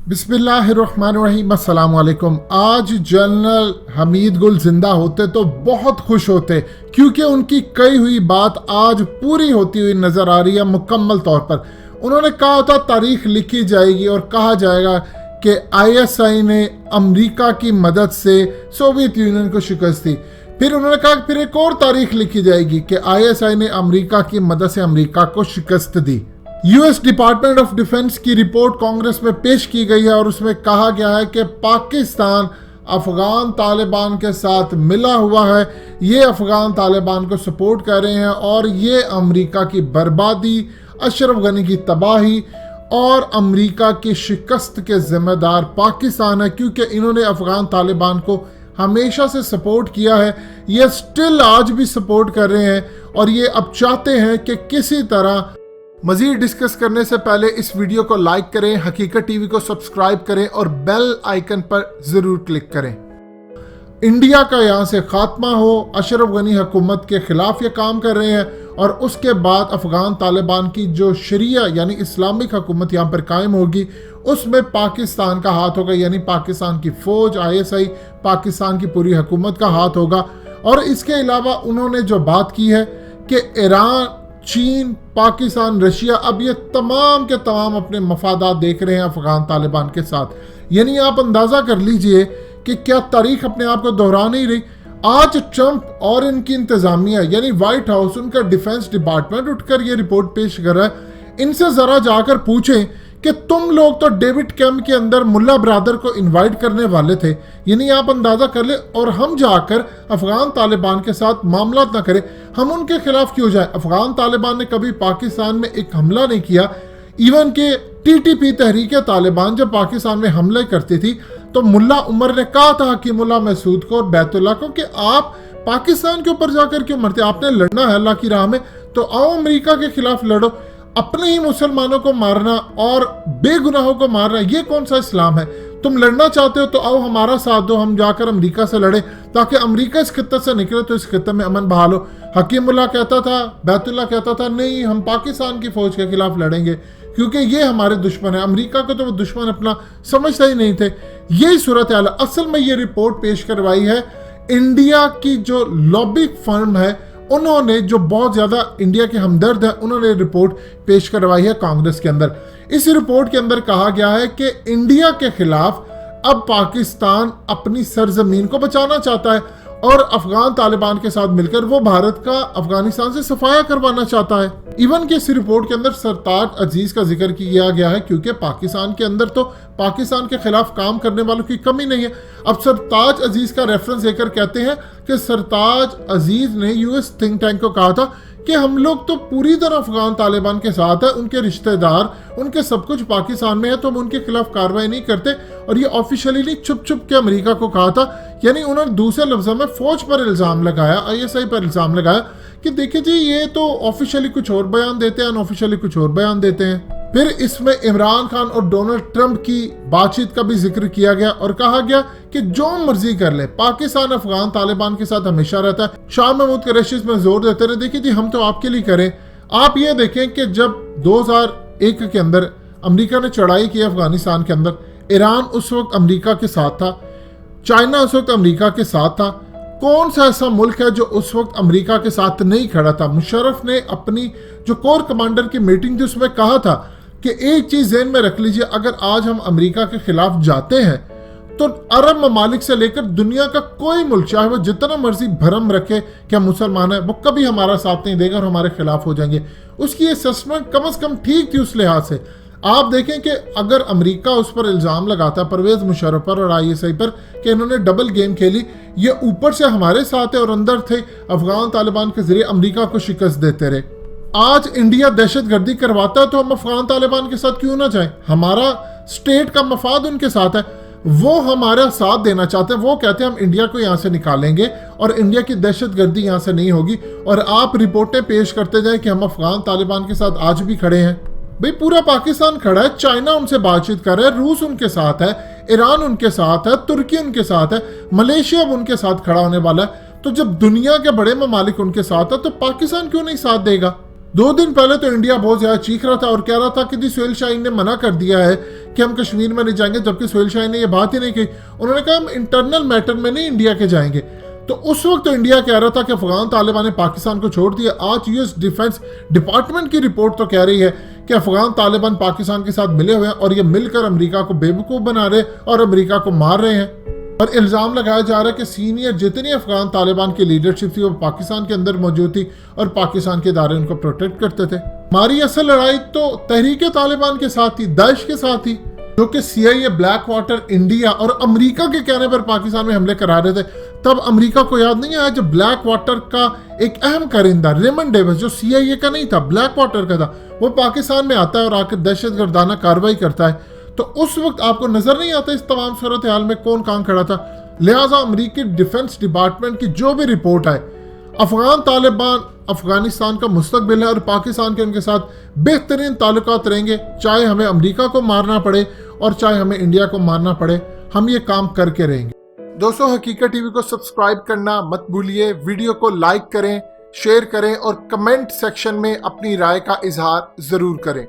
बिस्मिल्लाहिर्रहमानिर्रहीम, अस्सलाम वालेकुम। आज जनरल हमीद गुल जिंदा होते तो बहुत खुश होते, क्योंकि उनकी कही हुई बात आज पूरी होती हुई नजर आ रही है मुकम्मल तौर पर। उन्होंने कहा था तारीख लिखी जाएगी और कहा जाएगा कि आईएसआई ने अमेरिका की मदद से सोवियत यूनियन को शिकस्त दी। फिर उन्होंने कहा फिर एक और तारीख लिखी जाएगी कि आईएसआई ने अमेरिका की मदद से अमेरिका को शिकस्त दी। यूएस डिपार्टमेंट ऑफ डिफेंस की रिपोर्ट कांग्रेस में पेश की गई है और उसमें कहा गया है कि पाकिस्तान अफगान तालिबान के साथ मिला हुआ है, ये अफगान तालिबान को सपोर्ट कर रहे हैं और ये अमेरिका की बर्बादी, अशरफ गनी की तबाही और अमेरिका की शिकस्त के जिम्मेदार पाकिस्तान है, क्योंकि इन्होंने अफगान तालिबान को हमेशा से सपोर्ट किया है। ये स्टिल आज भी सपोर्ट कर रहे हैं और ये अब चाहते हैं कि किसी तरह। मजीद डिस्कस करने से पहले इस वीडियो को लाइक करें, हकीकत टीवी को सब्सक्राइब करें और बेल आइकन पर जरूर क्लिक करें। इंडिया का यहाँ से खात्मा हो, अशरफ गनी हुकूमत के खिलाफ ये काम कर रहे हैं और उसके बाद अफगान तालिबान की जो शरिया यानी इस्लामिक हुकूमत यहाँ पर कायम होगी, उसमें पाकिस्तान का हाथ होगा, यानी पाकिस्तान की फौज, आईएसआई, पाकिस्तान की पूरी हुकूमत का हाथ होगा। और इसके अलावा उन्होंने जो बात की है कि ईरान, चीन, पाकिस्तान, रशिया अब ये तमाम के तमाम अपने मफादात देख रहे हैं अफगान तालिबान के साथ। यानी आप अंदाज़ा कर लीजिए कि क्या तारीख अपने आप को दोहरा नहीं रही। आज ट्रंप और इनकी इंतजामिया यानी व्हाइट हाउस, उनका डिफेंस डिपार्टमेंट उठकर ये रिपोर्ट पेश कर रहा है। इनसे ज़रा जाकर पूछें कि तुम लोग तो डेविड कैम्प के अंदर मुल्ला ब्रादर को इनवाइट करने वाले थे, यानी आप अंदाज़ा कर ले, और हम जाकर अफगान तालिबान के साथ मामला ना करें, हम उनके खिलाफ क्यों जाएं। अफगान तालिबान ने कभी पाकिस्तान में एक हमला नहीं किया। इवन के टीटीपी तहरीक तालिबान जब पाकिस्तान में हमले करती थी तो मुल्ला उमर ने कहा था हकीमुल्लाह महसूद को और बैतुल्लाह को कि आप पाकिस्तान के ऊपर जाकर क्यों मरते, आपने लड़ना है अल्लाह की राह में तो आओ अमेरिका के खिलाफ लड़ो। अपने ही मुसलमानों को मारना और बेगुनाहों को मारना, ये कौन सा इस्लाम है। तुम लड़ना चाहते हो तो आओ हमारा साथ दो, हम जाकर अमेरिका से लड़े ताकि अमेरिका इस खित्ते से निकले तो इस खित्ते में अमन बहाल हो। हकीमुल्लाह कहता था, बैतुल्लाह कहता था नहीं, हम पाकिस्तान की फौज के खिलाफ लड़ेंगे क्योंकि ये हमारे दुश्मन है। अमेरिका को तो वो दुश्मन अपना समझते ही नहीं थे। यही सूरत हाल। असल में ये रिपोर्ट पेश करवाई है इंडिया की जो लॉबी फर्म है, उन्होंने, जो बहुत ज़्यादा इंडिया के हमदर्द है, उन्होंने रिपोर्ट पेश करवाई है कांग्रेस के अंदर। इस रिपोर्ट के अंदर कहा गया है कि इंडिया के खिलाफ अब पाकिस्तान अपनी सरजमीन को बचाना चाहता है और अफगान तालिबान के साथ मिलकर वो भारत का अफगानिस्तान से सफाया करवाना चाहता है। इवन के इस रिपोर्ट के अंदर सरताज अजीज का जिक्र किया गया है, क्योंकि पाकिस्तान के अंदर तो पाकिस्तान के खिलाफ काम करने वालों की कमी नहीं है। अब सरताज अजीज का रेफरेंस देकर कहते हैं कि सरताज अजीज ने यूएस थिंक टैंक को कहा था कि हम लोग तो पूरी तरह अफगान तालिबान के साथ है, उनके रिश्तेदार, उनके सब कुछ पाकिस्तान में है, तो हम उनके खिलाफ कार्रवाई नहीं करते। और ये ऑफिशियली नहीं, छुप छुप के अमेरिका को कहा था। यानी उन्होंने दूसरे लफ्ज़ों में फौज पर इल्ज़ाम लगाया, आईएसआई पर इल्ज़ाम लगाया कि देखिए जी ये तो ऑफिशियली कुछ और बयान देते हैं, अनऑफिशियली कुछ और बयान देते हैं। फिर इसमें इमरान खान और डोनाल्ड ट्रंप की बातचीत का भी जिक्र किया गया और कहा गया कि जो मर्जी कर ले, पाकिस्तान अफगान तालिबान के साथ हमेशा रहता है। शाह महमूद कुरैशी में जोर देते रहे, देखिए जी हम तो आपके लिए करें। आप ये देखें कि जब 2001 के अंदर अमेरिका ने चढ़ाई की अफगानिस्तान के अंदर, ईरान उस वक्त अमेरिका के साथ था, चाइना उस वक्त अमेरिका के साथ था। कौन सा ऐसा मुल्क है जो उस वक्त अमेरिका के साथ नहीं खड़ा था। मुशर्रफ ने अपनी जो कोर कमांडर की मीटिंग थी उसमें कहा था कि एक चीज़ ज़हन में रख लीजिए, अगर आज हम अमेरिका के खिलाफ जाते हैं तो अरब ममालिक से लेकर दुनिया का कोई मुल्क, चाहे वो जितना मर्जी भरम रखे कि हम मुसलमान हैं, वो कभी हमारा साथ नहीं देगा और हमारे खिलाफ हो जाएंगे। उसकी असेसमेंट कम से कम ठीक थी उस लिहाज से। आप देखें कि अगर अमेरिका उस पर इल्ज़ाम लगाता परवेज़ मुशर्रफ पर और आईएसआई पर कि इन्होंने डबल गेम खेली, ये ऊपर से हमारे साथ है और अंदर थे अफगान तालिबान के जरिए अमेरिका को शिकस्त देते रहे। आज इंडिया दहशतगर्दी करवाता है तो हम अफगान तालिबान के साथ क्यों ना जाएं। हमारा स्टेट का मफाद उनके साथ है, वो हमारा साथ देना चाहते हैं। वो कहते हैं हम इंडिया को यहाँ से निकालेंगे और इंडिया की दहशतगर्दी यहाँ से नहीं होगी। और आप रिपोर्टें पेश करते जाएं कि हम अफगान तालिबान के साथ आज भी खड़े हैं। भाई पूरा पाकिस्तान खड़ा है, चाइना उनसे बातचीत कर रहा है, रूस उनके साथ है, ईरान उनके साथ है, तुर्की उनके साथ है, मलेशिया अब उनके साथ खड़ा होने वाला है। तो जब दुनिया के बड़े ममालिक उनके साथ है तो पाकिस्तान क्यों नहीं साथ देगा। 2 दिन पहले तो इंडिया बहुत ज्यादा चीख रहा था और कह रहा था कि जी सुहेल शाहीन ने मना कर दिया है کہ ہم کشمیر میں نہیں جائیں گے، جبکہ سہیل شاہین نے یہ بات ہی نہیں کی. انہوں نے کہا ہم انٹرنل میٹر میں نہیں انڈیا کے جائیں گے. تو اس وقت تو انڈیا کہہ رہا تھا کہ افغان طالبان نے پاکستان کو چھوڑ دیا. آج یو ایس ڈیفنس ڈپارٹمنٹ کی رپورٹ تو کہہ رہی ہے کہ افغان طالبان پاکستان کے ساتھ ملے ہوئے ہیں اور یہ مل کر امریکہ کو بے وقوف بنا رہے اور امریکہ کو مار رہے ہیں. اور الزام لگایا جا رہا ہے کہ سینئر جتنی افغان طالبان کی لیڈرشپ تھی وہ پاکستان کے اندر موجود تھی اور پاکستان کے ادارے ان کو پروٹیکٹ کرتے تھے. ہماری اصل لڑائی تو تحریک طالبان کے ساتھ تھی، داعش کے ساتھ تھی، جو کہ سی آئی اے، بلیک واٹر، انڈیا اور امریکہ کے کہنے پر پاکستان میں حملے کرا رہے تھے. تب امریکہ کو یاد نہیں آیا جب بلیک واٹر کا ایک اہم کرندہ ریمنڈ ڈیوس، جو سی آئی اے کا نہیں تھا، بلیک واٹر کا تھا، وہ پاکستان میں آتا ہے اور آ کر دہشت گردانہ کارروائی کرتا ہے. تو اس وقت آپ کو نظر نہیں آتا اس تمام صورتحال میں کون کہاں کھڑا تھا. لہٰذا امریکی ڈیفنس ڈپارٹمنٹ کی جو بھی رپورٹ آئے، افغان طالبان افغانستان کا مستقبل ہے اور پاکستان کے ان کے ساتھ بہترین تعلقات رہیں گے، چاہے ہمیں امریکہ کو مارنا پڑے اور چاہے ہمیں انڈیا کو مارنا پڑے، ہم یہ کام کر کے رہیں گے. دوستو، حقیقت ٹی وی کو سبسکرائب کرنا مت بھولیے، ویڈیو کو لائک کریں، شیئر کریں اور کمنٹ سیکشن میں اپنی رائے کا اظہار ضرور کریں.